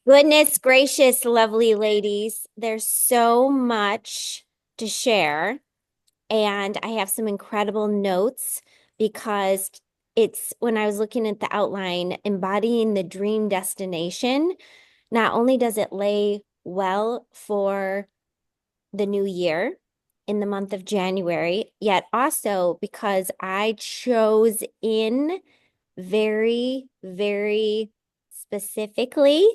Goodness gracious, lovely ladies. There's so much to share. And I have some incredible notes because it's when I was looking at the outline, embodying the dream destination, not only does it lay well for the new year in the month of January, yet also because I chose in very, very specifically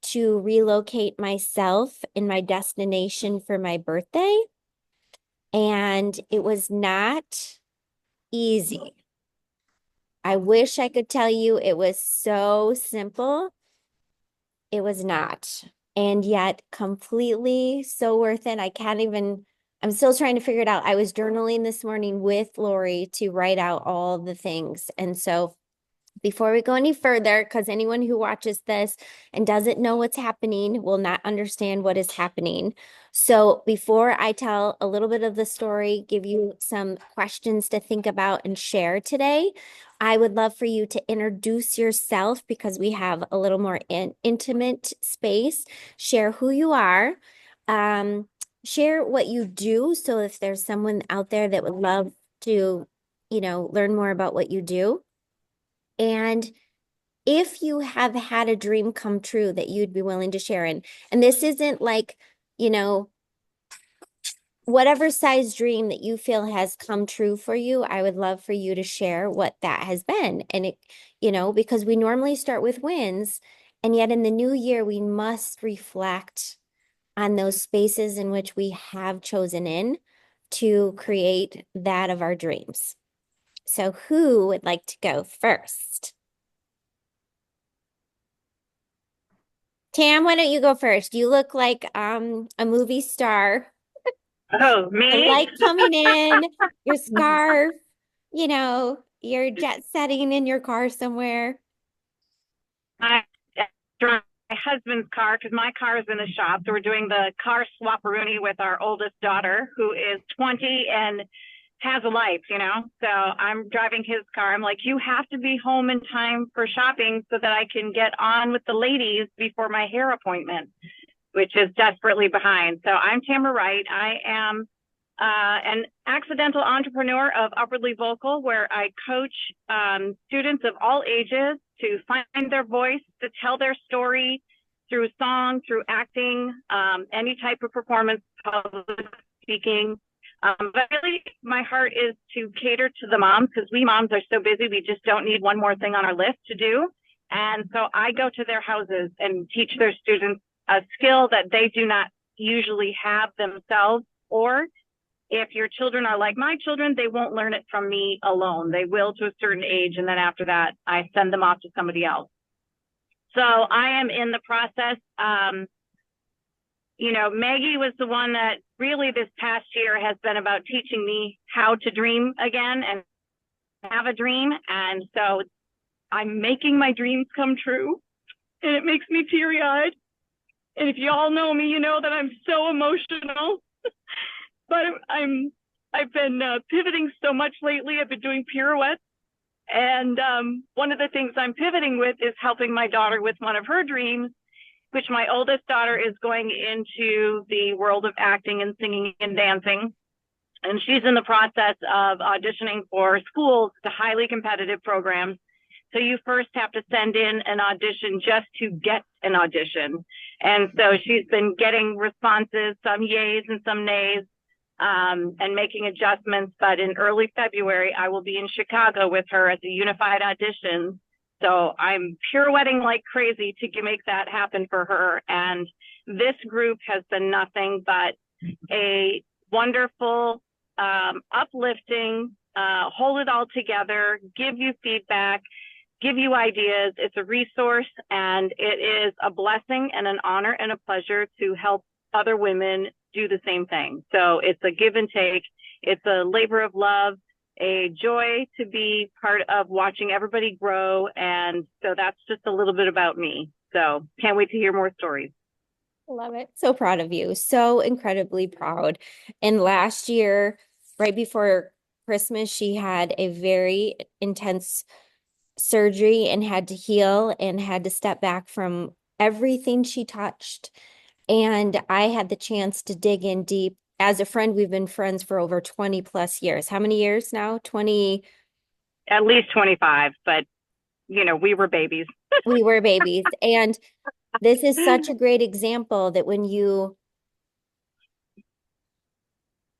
to relocate myself in my destination for my birthday. And it was not easy. I wish I could tell you it was so simple. It was not. And yet completely so worth it. I'm still trying to figure it out. I was journaling this morning with Lori to write out all the things. And so before we go any further, because anyone who watches this and doesn't know what's happening will not understand what is happening. So before I tell a little bit of the story, give you some questions to think about and share today, I would love for you to introduce yourself because we have a little more intimate space. Share who you are. Um, Share what you do. So if there's someone out there that would love to, learn more about what you do. And if you have had a dream come true that you'd be willing to share and this isn't like, you know, whatever size dream that you feel has come true for you, I would love for you to share what that has been. And because we normally start with wins, and yet in the new year, we must reflect on those spaces in which we have chosen in to create that of our dreams. So who would like to go first? Tam, why don't you go first? You look like a movie star. Oh, The me? light coming in, your scarf, you're jet setting in your car somewhere. I drive my husband's car because my car is in the shop. So we're doing the car swap-a-rooney with our oldest daughter, who is 20 and has a life. So I'm driving his car. I'm like, you have to be home in time for shopping so that I can get on with the ladies before my hair appointment, which is desperately behind. So I'm Tamara Wright. I am an accidental entrepreneur of Upwardly Vocal, where I coach students of all ages to find their voice, to tell their story through song, through acting, any type of performance, public speaking. But really, my heart is to cater to the moms because we moms are so busy, we just don't need one more thing on our list to do. And so I go to their houses and teach their students a skill that they do not usually have themselves, or if your children are like my children, they won't learn it from me alone. They will to a certain age. And then after that, I send them off to somebody else. So I am in the process. Maggie was the one that really this past year has been about teaching me how to dream again and have a dream. And so I'm making my dreams come true. And it makes me teary eyed. And if you all know me, you know that I'm so emotional. But I've been pivoting so much lately. I've been doing pirouettes, and one of the things I'm pivoting with is helping my daughter with one of her dreams, which my oldest daughter is going into the world of acting and singing and dancing. And she's in the process of auditioning for schools to highly competitive programs. So you first have to send in an audition just to get an audition. And so she's been getting responses, some yays and some nays, and making adjustments. But in early February, I will be in Chicago with her at the Unified Audition. So I'm pirouetting like crazy to make that happen for her. And this group has been nothing but a wonderful, uplifting, hold it all together, give you feedback, give you ideas. It's a resource, and it is a blessing and an honor and a pleasure to help other women do the same thing. So it's a give and take. It's a labor of love, a joy to be part of watching everybody grow. And so that's just a little bit about me. So can't wait to hear more stories. Love it. So proud of you. So incredibly proud. And last year, right before Christmas, she had a very intense surgery and had to heal and had to step back from everything she touched. And I had the chance to dig in deep. As a friend, we've been friends for over 20 plus years. How many years now? 20. At least 25, but we were babies. We were babies. And this is such a great example that when you're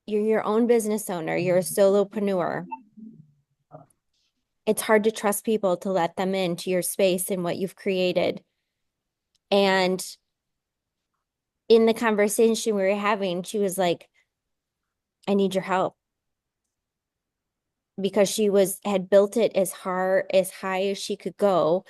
your own business owner, you're a solopreneur, it's hard to trust people to let them into your space and what you've created. And in the conversation we were having, she was like, I need your help because she had built it as high as she could go.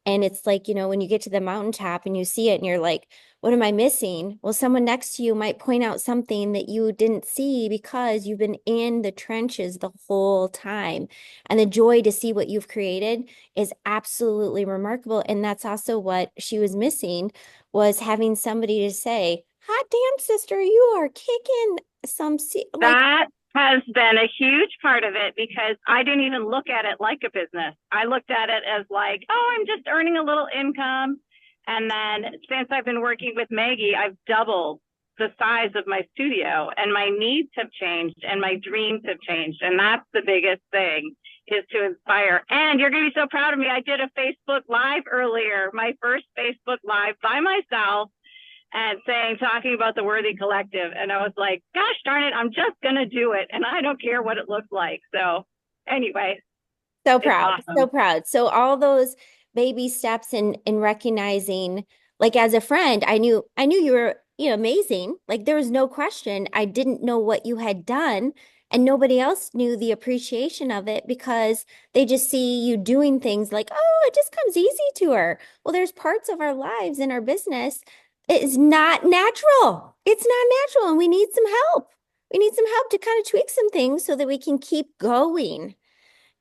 And it's like, when you get to the mountaintop and you see it and you're like, what am I missing? Well, someone next to you might point out something that you didn't see because you've been in the trenches the whole time. And the joy to see what you've created is absolutely remarkable. And that's also what she was missing, was having somebody to say, hot damn, sister, you are kicking like, That has been a huge part of it because I didn't even look at it like a business. I looked at it as like, oh, I'm just earning a little income. And then since I've been working with Maggie, I've doubled the size of my studio and my needs have changed and my dreams have changed. And that's the biggest thing, is to inspire. And you're going to be so proud of me. I did a Facebook Live earlier, my first Facebook Live by myself, and talking about the Worthy Collective. And I was like, gosh darn it, I'm just going to do it. And I don't care what it looks like. So anyway, so it's proud, so awesome. proud. So all those baby steps in recognizing, like as a friend, I knew you were, amazing. Like there was no question. I didn't know what you had done, and nobody else knew the appreciation of it because they just see you doing things like, oh, it just comes easy to her. Well, there's parts of our lives in our business. It is not natural. It's not natural, and we need some help. We need some help to kind of tweak some things so that we can keep going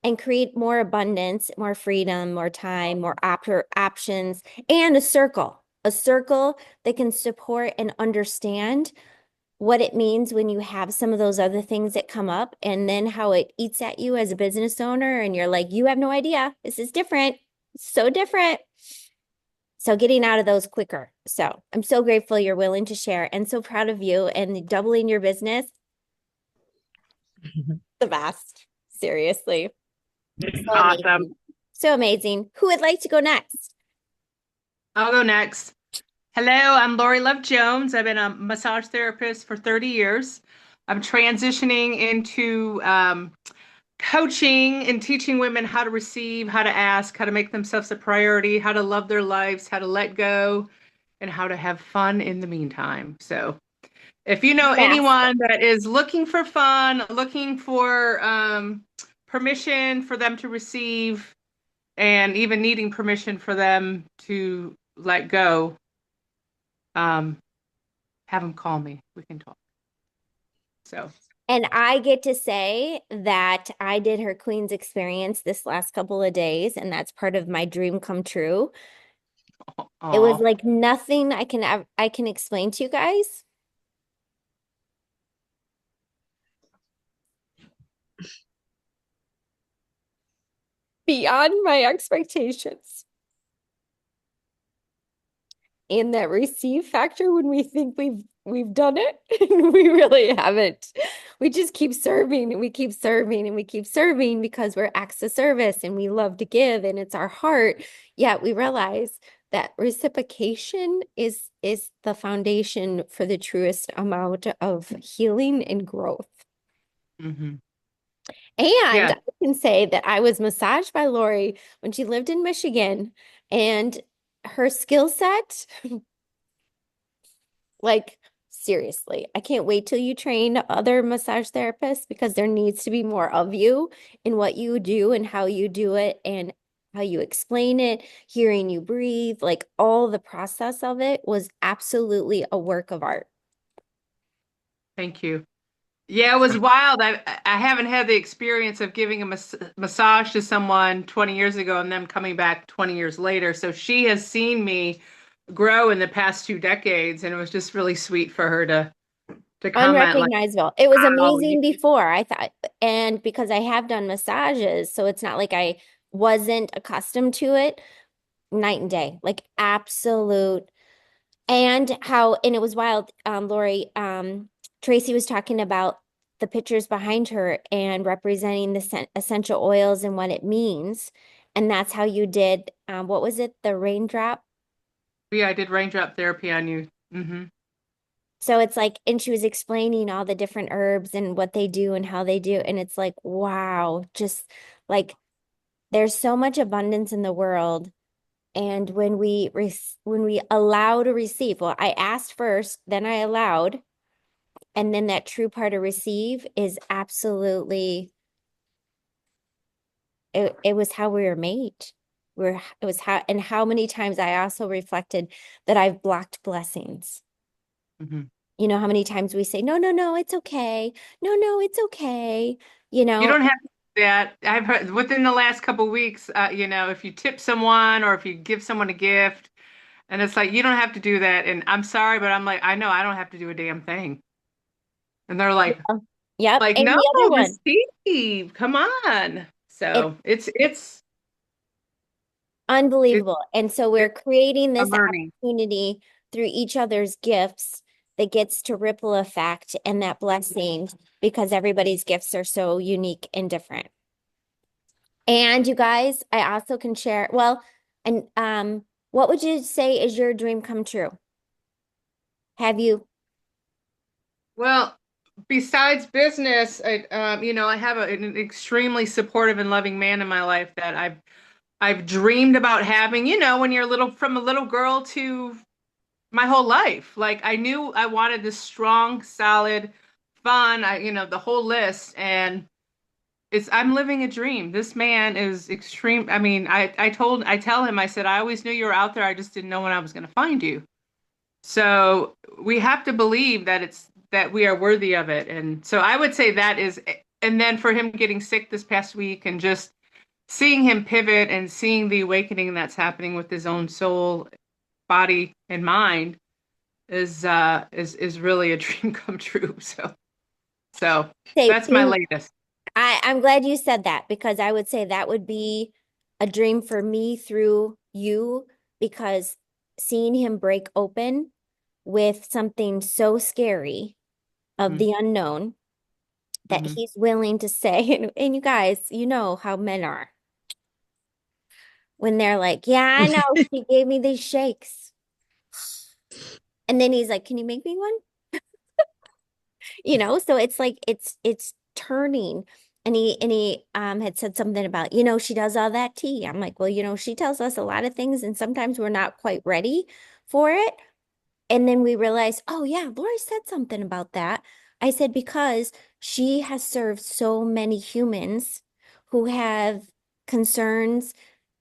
and create more abundance, more freedom, more time, more options, and a circle that can support and understand what it means when you have some of those other things that come up, and then how it eats at you as a business owner. And you're like, you have no idea. This is different. So different. So getting out of those quicker. So I'm so grateful you're willing to share and so proud of you and doubling your business. The best. Seriously. So Awesome. amazing. So amazing. Who would like to go next? I'll go next. Hello, I'm Lori Love Jones. I've been a massage therapist for 30 years. I'm transitioning into coaching and teaching women how to receive, how to ask, how to make themselves a priority, how to love their lives, how to let go, and how to have fun in the meantime. So, if you know Yes. anyone that is looking for fun, looking for permission for them to receive, and even needing permission for them to let go, um, have them call me. We can talk. So, And I get to say that I did her Queen's experience this last couple of days, and that's part of my dream come true. It was oh, like nothing I can explain to you guys. Beyond my expectations. And that receive factor when we think we've done it and we really haven't. We just keep serving and we keep serving and we keep serving because we're acts of service and we love to give and it's our heart. Yet we realize that reciprocation is the foundation for the truest amount of healing and growth. hmm And yeah. I can say that I was massaged by Lori when she lived in Michigan, and her skill set, like seriously, I can't wait till you train other massage therapists because there needs to be more of you in what you do and how you do it and how you explain it, hearing you breathe, like all the process of it was absolutely a work of art. Thank you. Yeah, it was wild. I haven't had the experience of giving a massage to someone 20 years ago and them coming back 20 years later. So she has seen me grow in the past 2 decades, and it was just really sweet for her to comment like, Unrecognizable. It was "Wow, amazing before, I thought, and because I have done massages, so it's not like I wasn't accustomed to it. night and day, like absolute. And how, and it was wild, Lori, Tracy was talking about the pictures behind her and representing the essential oils and what it means. And that's how you did, what was it? The raindrop. Yeah, I did raindrop therapy on you. Hmm. So it's like, and she was explaining all the different herbs and what they do and how they do. And it's like, wow, just like there's so much abundance in the world. And when we allow to receive, well, I asked first, then I allowed, and then that true part of receive is absolutely it was how we were made. It was how, and how many times I also reflected that I've blocked blessings. Hmm. You know how many times we say, no, no, no, it's okay. No, no, it's okay. You You know, don't have to do that. I've heard within the last couple of weeks, if you tip someone or if you give someone a gift, and it's like you don't have to do that. And I'm sorry, but I'm like, I know I don't have to do a damn thing. And they're yep. like, And no, the other one, receive, come on. it's So it's unbelievable. And so we're it's creating a this learning. opportunity through each other's gifts that gets to ripple effect and that blessing because everybody's gifts are so unique and different. And you guys, I also can share, well, and what would you say is your dream come true? Have you? Well, besides business, I have an extremely supportive and loving man in my life that I've dreamed about having, when you're little, from a little girl to my whole life. Like I knew I wanted this strong, solid, fun, the whole list. And I'm living a dream. This man is extreme. I mean, I tell him, I said, I always knew you were out there. I just didn't know when I was going to find you. So we have to believe that we are worthy of it. And so I would say that is, and then for him getting sick this past week and just seeing him pivot and seeing the awakening that's happening with his own soul, body, and mind is really a dream come true. So Say, that's my latest. I'm glad you said that because I would say that would be a dream for me through you because seeing him break open with something so scary of Hmm. the unknown that Hmm. he's willing to say, and you guys, you know how men are when they're like, yeah, I know she gave me these shakes. And then he's like, can you make me one? So it's like it's turning. And he had said something about, she does all that tea. I'm like, well, she tells us a lot of things and sometimes we're not quite ready for it. And then we realized, oh yeah, Lori said something about that. I said, because she has served so many humans who have concerns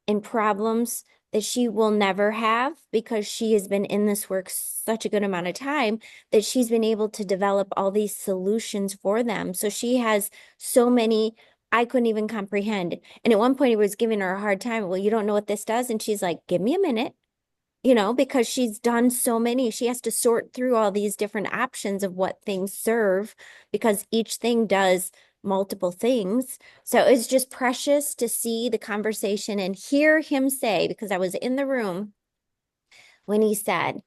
and problems that she will never have because she has been in this work such a good amount of time that she's been able to develop all these solutions for them. So she has so many I couldn't even comprehend. And at one point, he was giving her a hard time. Well, you don't know what this does. And she's like, give me a minute, because she's done so many. She has to sort through all these different options of what things serve because each thing does multiple things. So it's just precious to see the conversation and hear him say, because I was in the room when he said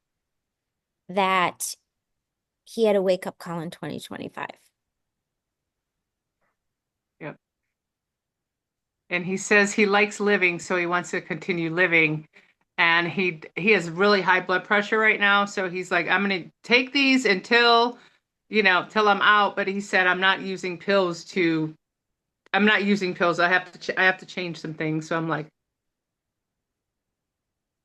that he had a wake up call in 2025. Yep. And he says he likes living, so he wants to continue living. And he has really high blood pressure right now, so he's like, I'm gonna take these till I'm out. But he said, I'm not using pills. I have to change some things. So I'm like,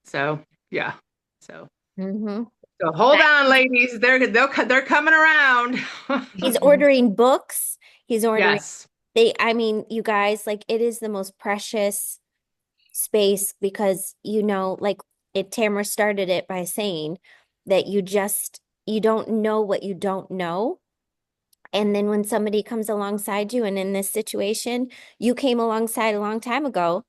so yeah. So Mm-hmm. so hold on, ladies. They're coming around. He's ordering books. He's ordering, Yes. I mean, you guys, like it is the most precious space because like Tamara started it by saying that you don't know what you don't know. And then when somebody comes alongside you, and in this situation, you came alongside a long time ago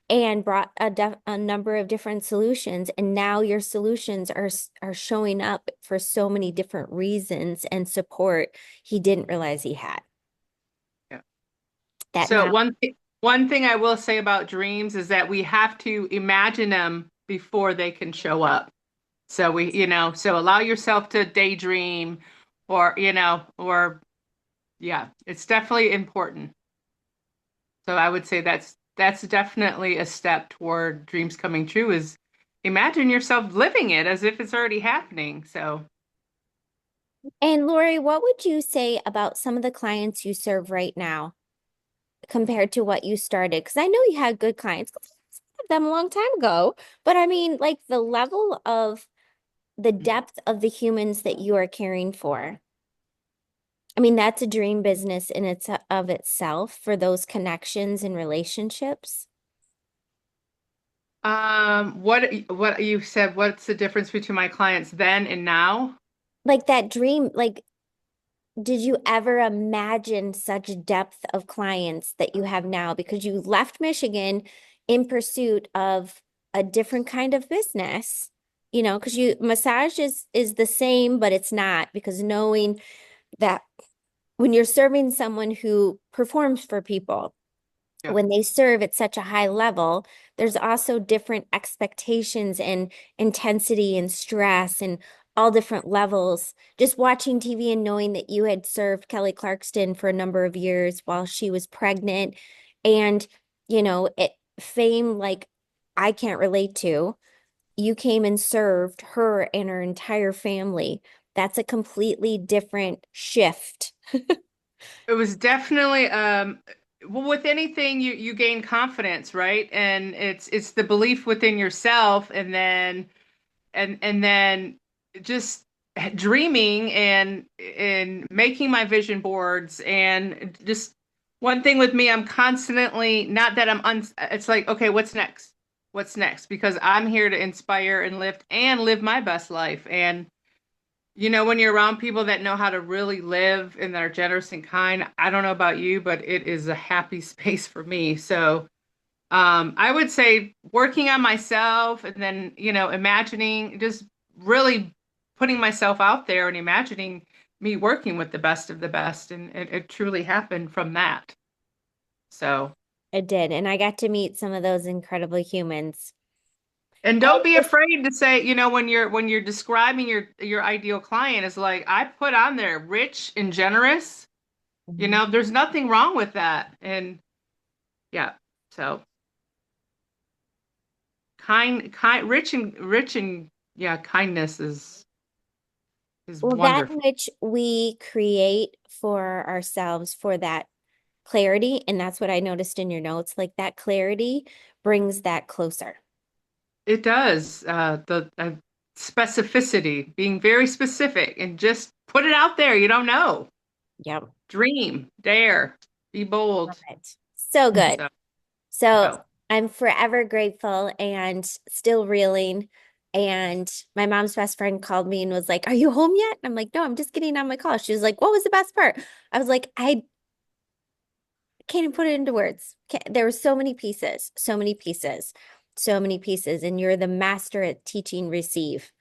and brought a number of different solutions, and now your solutions are showing up for so many different reasons and support he didn't realize he had. Yeah. That So now, one thing I will say about dreams is that we have to imagine them before they can show up. So so allow yourself to daydream or yeah, it's definitely important. So I would say that's definitely a step toward dreams coming true is imagine yourself living it as if it's already happening. So And Lori, what would you say about some of the clients you serve right now compared to what you started? Because I know you had good clients, 'cause I had them a long time ago. But I mean, like the level of the depth of the humans that you are caring for. I mean, that's a dream business in its of itself for those connections and relationships. what you said, what's the difference between my clients then and now? Like that dream, like did you ever imagine such depth of clients that you have now? Because you left Michigan in pursuit of a different kind of business, because you massage is the same, but it's not because knowing that when you're serving someone who performs for people, Yeah. when they serve at such a high level, there's also different expectations and intensity and stress and all different levels. Just watching TV and knowing that you had served Kelly Clarkson for a number of years while she was pregnant and, fame like I can't relate to, you came and served her and her entire family. That's a completely different shift. It was definitely well, with anything you gain confidence, right? And it's the belief within yourself and then just dreaming and making my vision boards and just one thing with me, I'm constantly not that it's like, okay, what's next? What's next? Because I'm here to inspire and lift and live my best life. And when you're around people that know how to really live and that are generous and kind, I don't know about you, but it is a happy space for me. So I would say working on myself and then, imagining, just really putting myself out there and imagining me working with the best of the best. And it truly happened from that. So, It did. And I got to meet some of those incredible humans. and And don't be just afraid to say, when you're describing your ideal client is like, I put on there rich and generous, there's nothing wrong with that. And yeah, so rich and yeah, kindness is well, that wonderful. which we create for ourselves for that clarity, and that's what I noticed in your notes, like that clarity brings that closer. It does. The specificity, being very specific and just put it out there. You don't know. Yep. Dream, dare, be Love bold. it. So good. So, So so I'm forever grateful and still reeling. And my mom's best friend called me and was like, "Are you home yet?" I'm like, "No, I'm just getting on my call." She was like, "What was the best part?" I was like, "I can't even put it into words." There were so many pieces, so many pieces, so many pieces. And you're the master at teaching receive.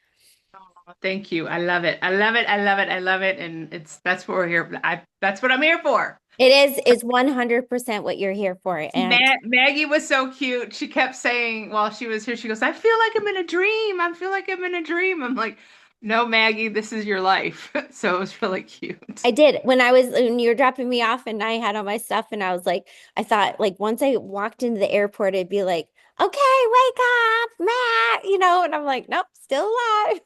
thank you. I love it. I love it. I love it. I love it. And that's what we're here. That's what I'm here for. It's 100% what you're here for. And Maggie was so cute. She kept saying while she was here, she goes, I feel like I'm in a dream. I feel like I'm in a dream. I'm like, no, Maggie, this is your life. So it was really cute. I did when you were dropping me off and I had all my stuff and I was like, I thought like once I walked into the airport, it'd be like, okay, wake up, Matt, and I'm like, nope, still alive.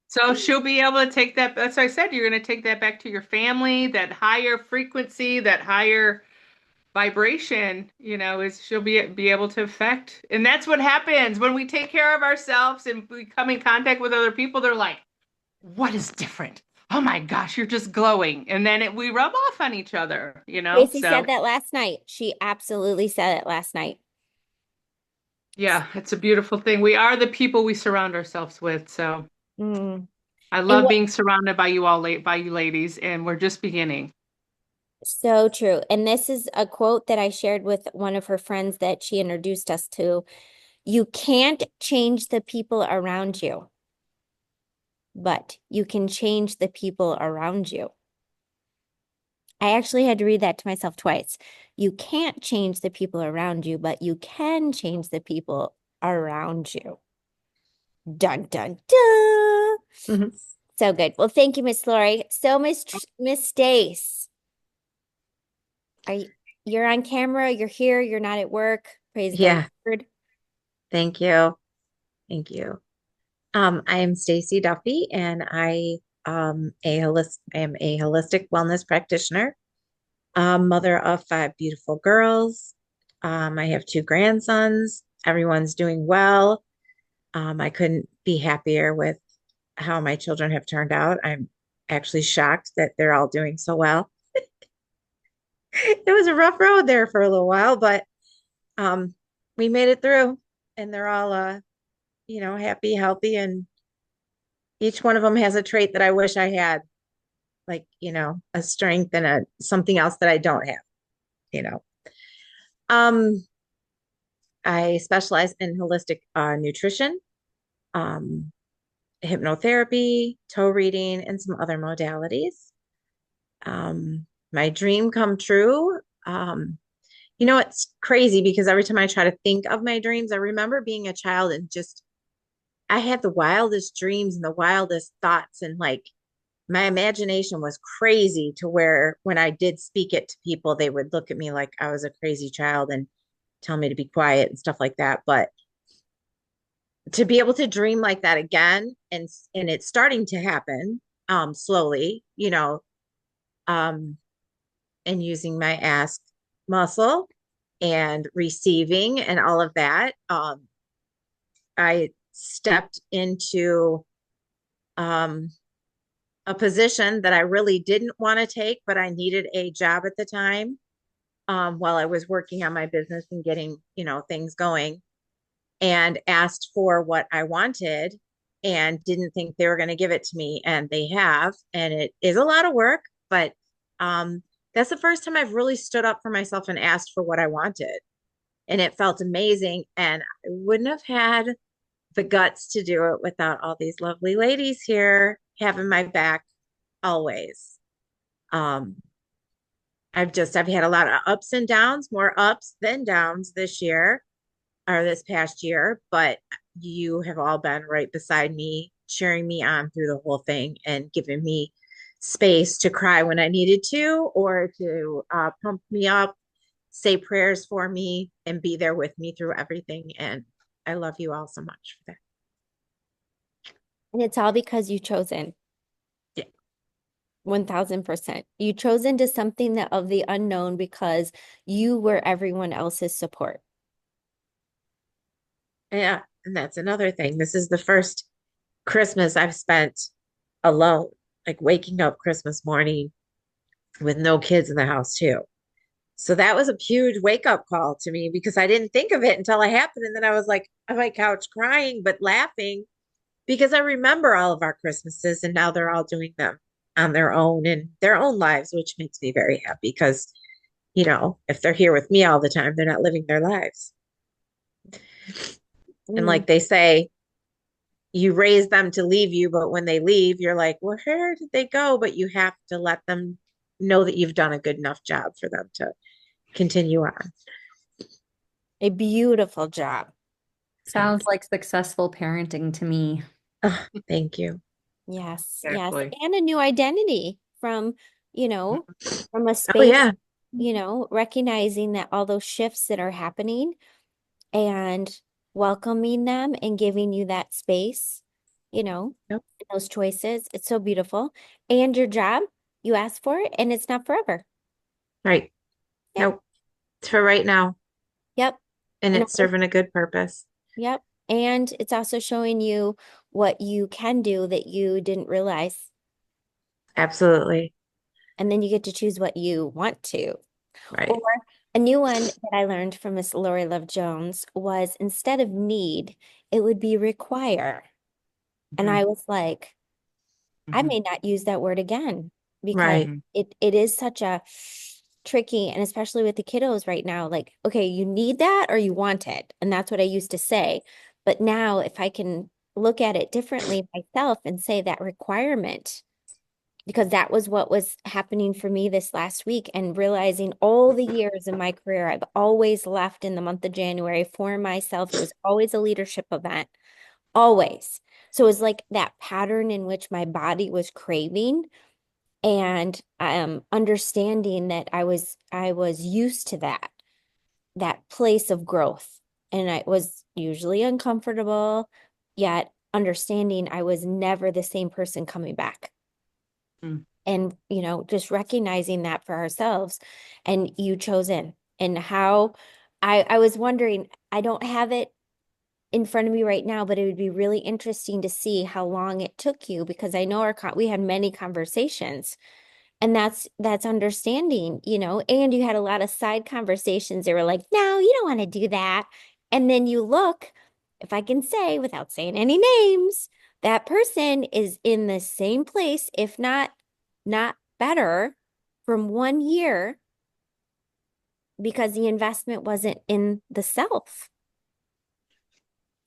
So she'll be able to take that. That's what I said. You're going to take that back to your family, that higher frequency, that higher vibration, is she'll be able to affect. And that's what happens when we take care of ourselves and we come in contact with other people. They're like, what is different? Oh my gosh, you're just glowing. And then we rub off on each other. Tracy So said that last night. She absolutely said it last night. yeah, it's a beautiful thing. We are the people we surround ourselves with. So Mm. I And love what being surrounded by you all, by you ladies, and we're just beginning. so true. And this is a quote that I shared with one of her friends that she introduced us to. You can't change the people around you, but you can change the people around you. I actually had to read that to myself twice. You can't change the people around you, but you can change the people around you. Dun dun dun. Mhm. So good. Well, thank you, Miss Lori. So, Miss Stace, are you, you're on camera, you're here, you're not at work. Praise the Yeah, Lord. thank you. Thank you. I am Stacy Duffy and I am a holistic wellness practitioner, mother of five beautiful girls. I have two grandsons. Everyone's doing well. I couldn't be happier with how my children have turned out. I'm actually shocked that they're all doing so well. It was a rough road there for a little while, but um, we made it through, and they're all happy, healthy, and each one of them has a trait that I wish I had, like, a strength and a something else that I don't have, you know. Um, I specialize in holistic nutrition, um, hypnotherapy, toe reading, and some other modalities. My dream come true. It's crazy because every time I try to think of my dreams, I remember being a child and just I had the wildest dreams and the wildest thoughts, and like my imagination was crazy to where when I did speak it to people, they would look at me like I was a crazy child and tell me to be quiet and stuff like that. But to be able to dream like that again, and it's starting to happen slowly, um and using my ask muscle and receiving and all of that. I stepped into um a position that I really didn't want to take, but I needed a job at the time, while I was working on my business and getting, things going, and asked for what I wanted and didn't think they were going to give it to me. And they have. And it is a lot of work, but that's the first time I've really stood up for myself and asked for what I wanted. And it felt amazing. And I wouldn't have had the guts to do it without all these lovely ladies here having my back always. Um, I've had a lot of ups and downs, more ups than downs this year or this past year, but you have all been right beside me, cheering me on through the whole thing and giving me space to cry when I needed to or to pump me up, say prayers for me, and be there with me through everything. And I love you all so much for that. And it's all because you chosen Yeah. 1000%. You chose into something that of the unknown because you were everyone else's support. Yeah. And that's another thing. This is the first Christmas I've spent alone, like waking up Christmas morning with no kids in the house, too. So that was a huge wake up call to me because I didn't think of it until it happened. And then I was like on my couch crying, but laughing because I remember all of our Christmases and now they're all doing them on their own in their own lives, which makes me very happy because, if they're here with me all the time, they're not living their lives. And Mm. like they say, you raise them to leave you, but when they leave, you're like, well, where did they go? But you have to let them know that you've done a good enough job for them to continue on. A beautiful job. Thank Sounds like successful parenting to me. Oh, thank you. Yes, yes. Exactly. And a new identity from, you know, from a Oh, space, yeah. recognizing that all those shifts that are happening and welcoming them and giving you that space, Yep. those choices. It's so beautiful. And your job, you asked for it and it's not forever. Right. Yep. Nope. It's for right now. Yep. And And it's serving a good purpose. yep. And it's also showing you what you can do that you didn't realize. Absolutely. And then you get to choose what you want to. Or Right. a new one that I learned from Miss Lori Love Jones was instead of need, it would be require. And Mhm, I was like, I mhm, may not use that word again because Right. mhm. it is such a tricky, and especially with the kiddos right now, like, okay, you need that or you want it. And that's what I used to say. But now if I can look at it differently myself and say that requirement because that was what was happening for me this last week, and realizing all the years in my career, I've always left in the month of January for myself. It was always a leadership event, always. So it was like that pattern in which my body was craving, and understanding that I was used to that place of growth. And I was usually uncomfortable, yet understanding I was never the same person coming back. Mm. And, just recognizing that for ourselves. And you chose in. And how I was wondering, I don't have it in front of me right now, but it would be really interesting to see how long it took you, because I know we had many conversations, and that's understanding, and you had a lot of side conversations. They were like, no, you don't want to do that. And then you look, if I can say without saying any names, that person is in the same place, if not better, from 1 year, because the investment wasn't in the self.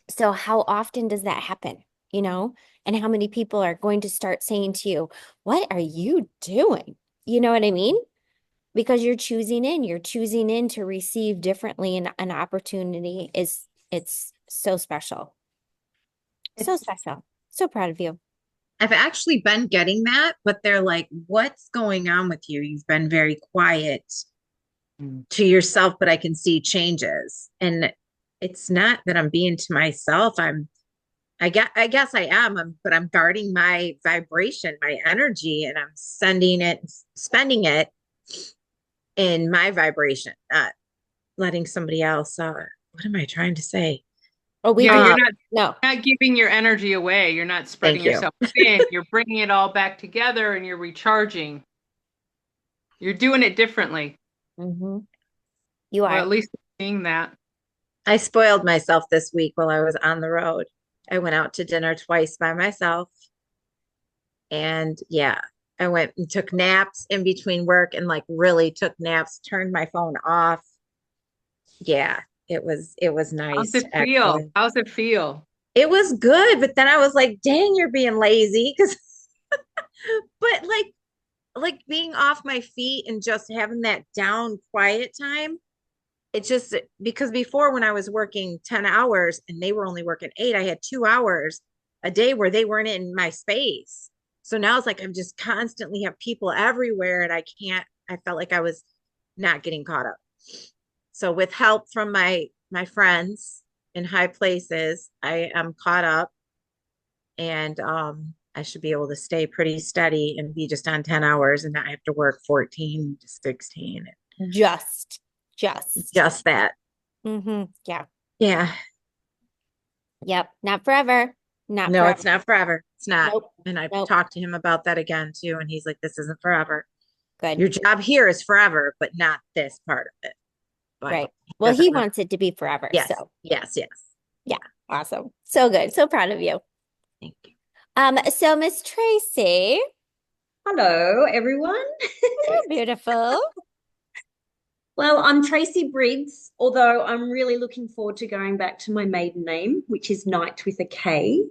So how often does that happen? And how many people are going to start saying to you, what are you doing? You know what I mean? Because you're choosing in to receive differently, and an opportunity it's so special. So It's special. So proud of you. I've actually been getting that, but they're like, what's going on with you? You've been very quiet Mm. to yourself, but I can see changes. And it's not that I'm being to myself. I guess I am, but I'm guarding my vibration, my energy, and I'm sending it, spending it in my vibration, not letting somebody else, what am I trying to say? Oh, we Yeah, do. you're Uh, No. not giving your energy away. You're not spreading Thank you. yourself thin. You're bringing it all back together and you're recharging. You're doing it differently, Hmm. You or are. at least seeing that. I spoiled myself this week while I was on the road. I went out to dinner twice by myself. And yeah, I went and took naps in between work and like really took naps, turned my phone off. Yeah, it was How's nice it feel? actually. How's it feel? It was good, but then I was like, dang, you're being lazy because but like being off my feet and just having that down quiet time. It just because before when I was working 10 hours and they were only working 8, I had 2 hours a day where they weren't in my space. So now it's like I'm just constantly have people everywhere and I felt like I was not getting caught up. So with help from my friends in high places, I am caught up and I should be able to stay pretty steady and be just on 10 hours and not have to work 14 to 16. Just. Just that. Yeah. Yeah. Yep. Not forever. Not No, forever. it's not forever. It's not. Nope. And I've Nope. talked to him about that again too. And he's like, this isn't forever. Good. Your job here is forever, but not this part of it. But Right. he Well, doesn't he really. wants it to be forever. Yes, So yes, yes. yeah. Awesome. So good. So proud of you. Thank you. So Miss Tracy, Hello, everyone. hello, beautiful. Well, I'm Tracy Briggs, although I'm really looking forward to going back to my maiden name, which is Knight with a K.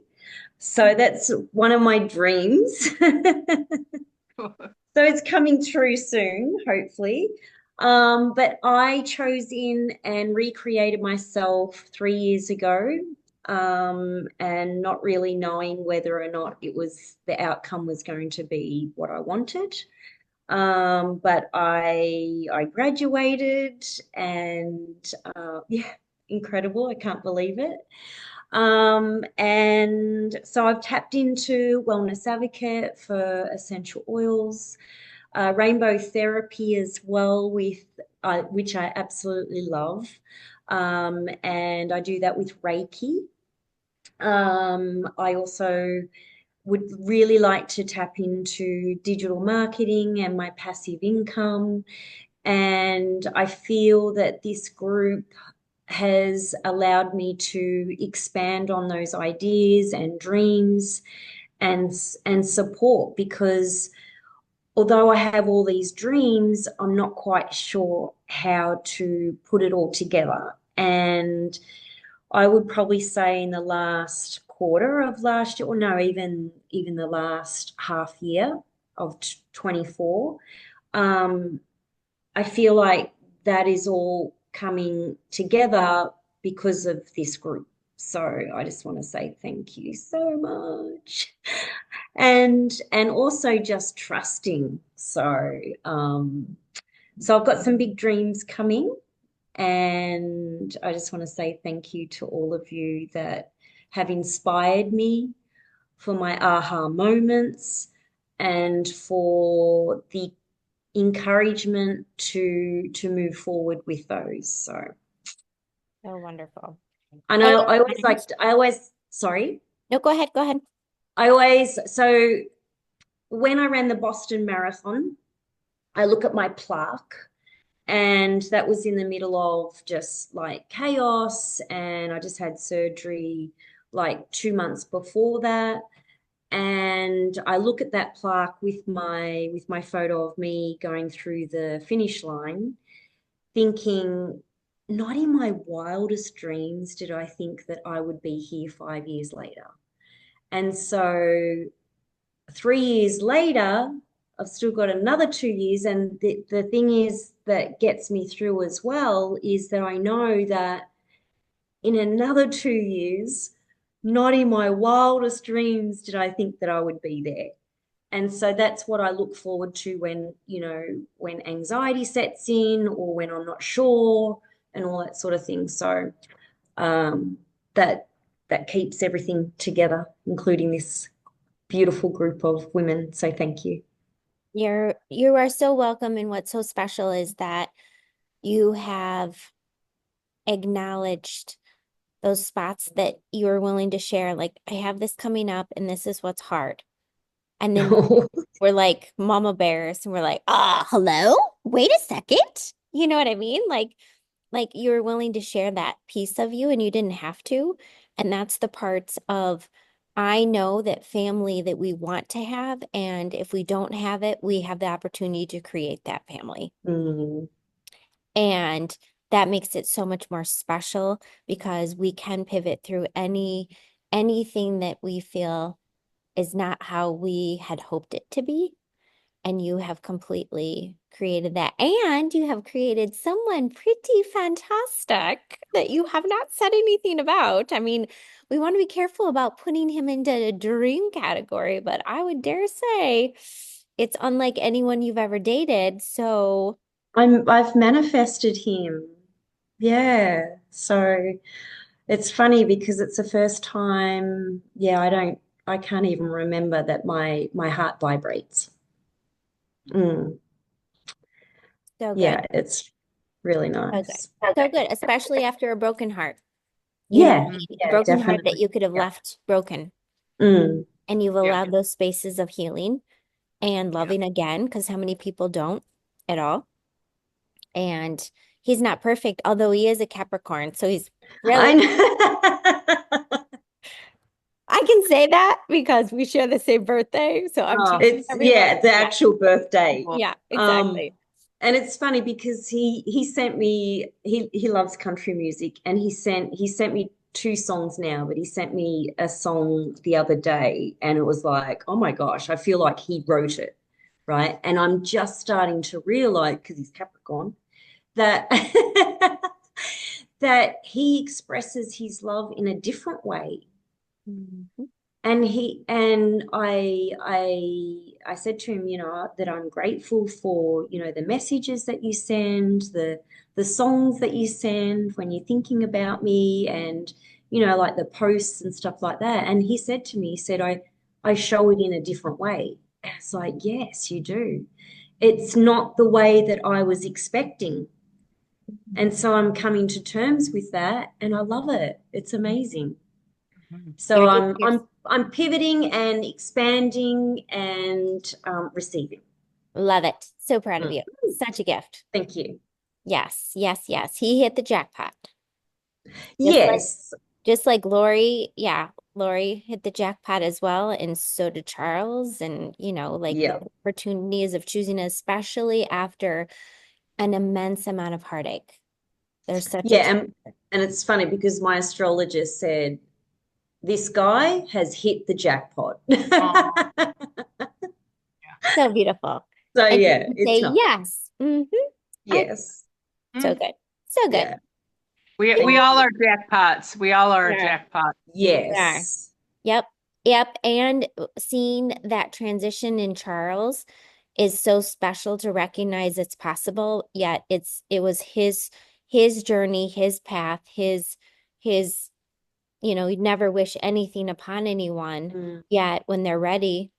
So that's one of my dreams. So it's coming true soon, hopefully. But I chose in and recreated myself 3 years ago, and not really knowing whether or not the outcome was going to be what I wanted. But I graduated and yeah, incredible. I can't believe it. And so I've tapped into Wellness Advocate for essential oils, rainbow therapy as well, which I absolutely love. And I do that with Reiki. I also would really like to tap into digital marketing and my passive income. And I feel that this group has allowed me to expand on those ideas and dreams and and support, because although I have all these dreams, I'm not quite sure how to put it all together. And I would probably say in the last quarter of last year, or no, even the last half year, of 24. Um, I feel like that is all coming together because of this group. So I just want to say thank you so much. And also just trusting. So I've got some big dreams coming, and I just want to say thank you to all of you that have inspired me, for my aha moments, and for the encouragement to move forward with those. So, So wonderful. and And I always, sorry, no, go ahead, go ahead. so when I ran the Boston Marathon, I look at my plaque, and that was in the middle of just like chaos, and I just had surgery like 2 months before that. And I look at that plaque with my photo of me going through the finish line, thinking, not in my wildest dreams did I think that I would be here 5 years later. And so 3 years later, I've still got another 2 years. And the thing is that gets me through as well is that I know that in another 2 years, not in my wildest dreams did I think that I would be there. And so that's what I look forward to when, when anxiety sets in or when I'm not sure and all that sort of thing. So um, that that keeps everything together, including this beautiful group of women. So thank you. You are so welcome, and what's so special is that you have acknowledged those spots that you are willing to share. Like, I have this coming up, and this is what's hard. And then we're like mama bears, and we're like, hello? Wait a second. You know what I mean? Like you're willing to share that piece of you, and you didn't have to. And that's the parts of I know that family that we want to have, and if we don't have it, we have the opportunity to create that family. Mm. And that makes it so much more special because we can pivot through anything that we feel is not how we had hoped it to be. And you have completely created that. And you have created someone pretty fantastic that you have not said anything about. I mean, we want to be careful about putting him into the dream category, but I would dare say it's unlike anyone you've ever dated. So, I've manifested him. Yeah. So it's funny because it's the first time, yeah, I can't even remember that my heart vibrates. Mm. so good. Yeah, it's really So good. nice. So good, especially after a broken heart. You know, Yeah, a yeah, broken heart that definitely. you could have Yeah. left broken. Mm. And you've Yeah. allowed those spaces of healing and Yeah. loving again, because how many people don't at all? And he's not perfect, although he is a Capricorn. So he's I really, know. I can say that because we share the same birthday. So I'm Oh, teasing It's everyone. yeah, the Yeah. actual birthday. cool. Yeah, Um, exactly. and it's funny because he sent me he loves country music, and he sent me two songs now, but he sent me a song the other day, and it was like, oh my gosh, I feel like he wrote it, right? And I'm just starting to realize, because he's Capricorn, that that he expresses his love in a different way. Mhm. And I said to him, that I'm grateful for, the messages that you send, the songs that you send when you're thinking about me, and like the posts and stuff like that. And he said to me, he said, I show it in a different way. And it's like, yes, you do. It's not the way that I was expecting. And so I'm coming to terms with that, and I love it. It's amazing. Mhm. So I'm pivoting and expanding and receiving. Love it. So proud of Mm. you. Such a gift. Thank you. Yes, yes, yes. He hit the jackpot. Just like Yes. just like Lori, yeah, Lori hit the jackpot as well, and so did Charles. And, like the Yeah. opportunities of choosing, especially after an immense amount of heartache. There's such a Yeah. And it's funny because my astrologist said this guy has hit the jackpot. Oh, So beautiful. So And you yeah, can it's say not. yes. I, Yes. so Mm. good. So good. Yeah. We Thank all you. are jackpots. We all are a Yeah. jackpot. We are. Yes. Yep. Yep. And seeing that transition in Charles is so special to recognize it's possible, yet it was his journey, his path, his, he'd never wish anything upon anyone. Mm. Yet when they're ready,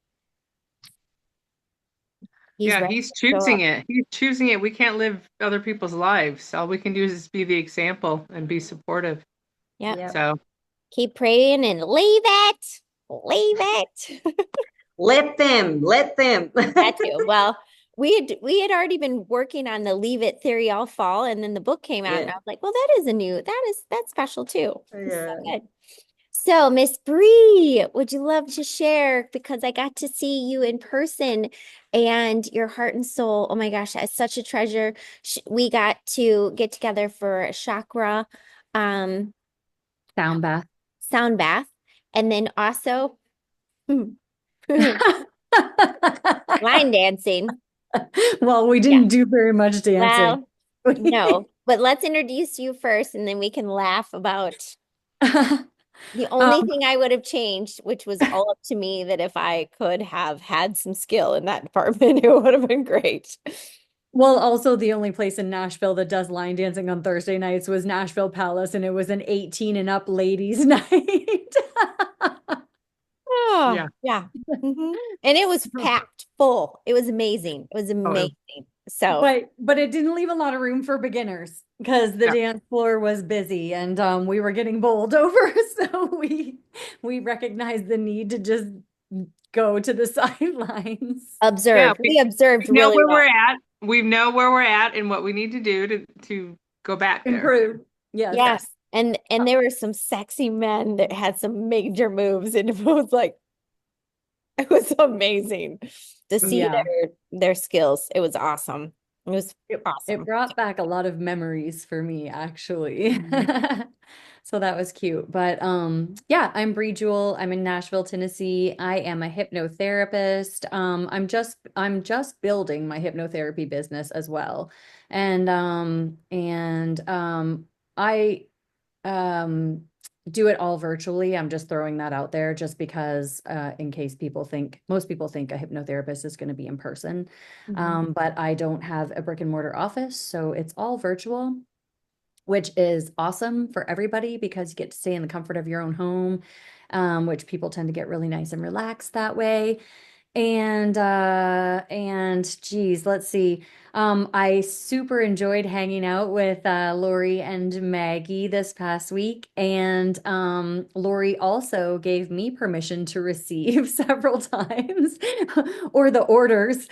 he's Yeah, ready he's to show choosing up. it. He's choosing it. We can't live other people's lives. All we can do is be the example and be supportive. Yep. Yep. So, Keep praying and leave it. Leave it. Let them, let them. That too. Well, we had already been working on the leave it theory all fall, and then the book came out, and Yeah. I was like, well, that's special too. It's so Yeah. good. So, Miss Bree, would you love to share? Because I got to see you in person and your heart and soul. Oh my gosh, it's such a treasure. We got to get together for a chakra um Sound bath. sound bath, and then also line dancing. Well, we Yeah. didn't do very much dancing. Well, no, but let's introduce you first and then we can laugh about the only Um, thing I would have changed, which was all up to me, that if I could have had some skill in that department, it would have been great. well, also the only place in Nashville that does line dancing on Thursday nights was Nashville Palace, and it was an 18 and up ladies' night. Oh, yeah. yeah. And it was packed full. It was amazing. It was Oh, amazing. So, But it didn't leave a lot of room for beginners because the yeah. dance floor was busy and we were getting bowled over. So we recognized the need to just go to the sidelines. Yeah, observed. we We observed know really where we're well. at. We know where we're at and what we need to do to go back there. Improve. Yes. Yes. Yes. And there were some sexy men that had some major moves, and it was like it was amazing to see Yeah. their skills. It was awesome. It was It awesome. brought back a lot of memories for me, actually. So that was cute. But yeah, I'm Bree Jewel. I'm in Nashville, Tennessee. I am a hypnotherapist. I'm just building my hypnotherapy business as well. And I um do it all virtually. I'm just throwing that out there just because in case most people think a hypnotherapist is going to be in person. Mhm. But I don't have a brick and mortar office, so it's all virtual, which is awesome for everybody because you get to stay in the comfort of your own home, which people tend to get really nice and relaxed that way. And geez, let's see. I super enjoyed hanging out with Lori and Maggie this past week. And Lori also gave me permission to receive several times or the orders,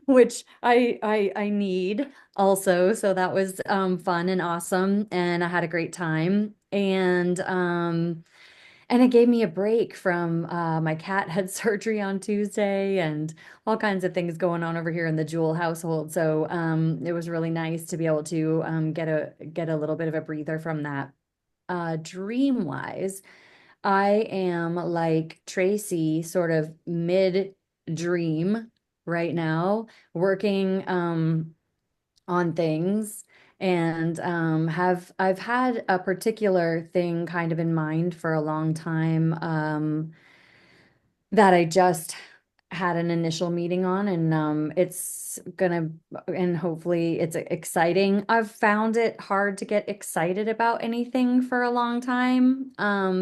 which I need also. So that was fun and awesome. And I had a great time. And it gave me a break from my cat had surgery on Tuesday and all kinds of things going on over here in the Jewel household. So it was really nice to be able to get a little bit of a breather from that. Dream wise, I am like Tracy, sort of mid dream right now, working on things and have I've had a particular thing kind of in mind for a long time that I just had an initial meeting on and it's gonna and hopefully it's exciting. I've found it hard to get excited about anything for a long time.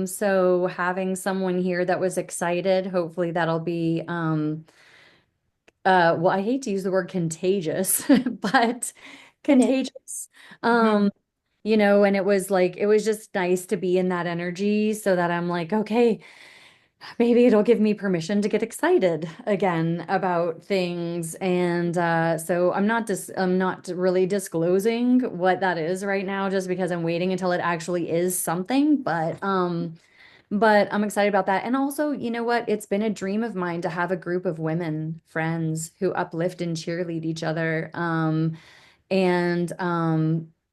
So having someone here that was excited, hopefully that'll be well, I hate to use the word contagious, but It is. contagious. Mhm. Um, and it was like, it was just nice to be in that energy so that I'm like, okay, maybe it'll give me permission to get excited again about things. And so I'm not really disclosing what that is right now, just because I'm waiting until it actually is something. But I'm excited about that. And also, you know what? It's been a dream of mine to have a group of women friends who uplift and cheerlead each other, and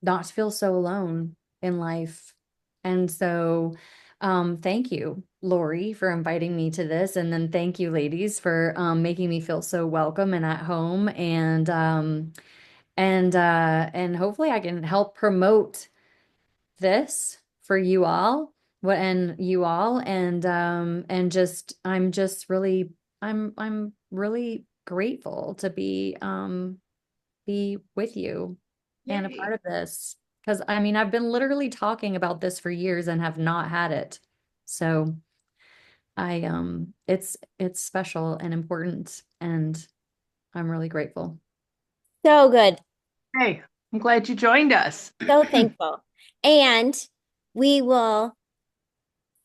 not feel so alone in life. And so Thank you, Lori, for inviting me to this. And then thank you, ladies, for making me feel so welcome and at home. And hopefully I can help promote this for you all, what and you all, and just I'm really grateful to be with you and a Yay. part of this. Because I mean, I've been literally talking about this for years and have not had it. So it's special and important, and I'm really grateful. So good. Hey, I'm glad you joined us. So thankful. And we will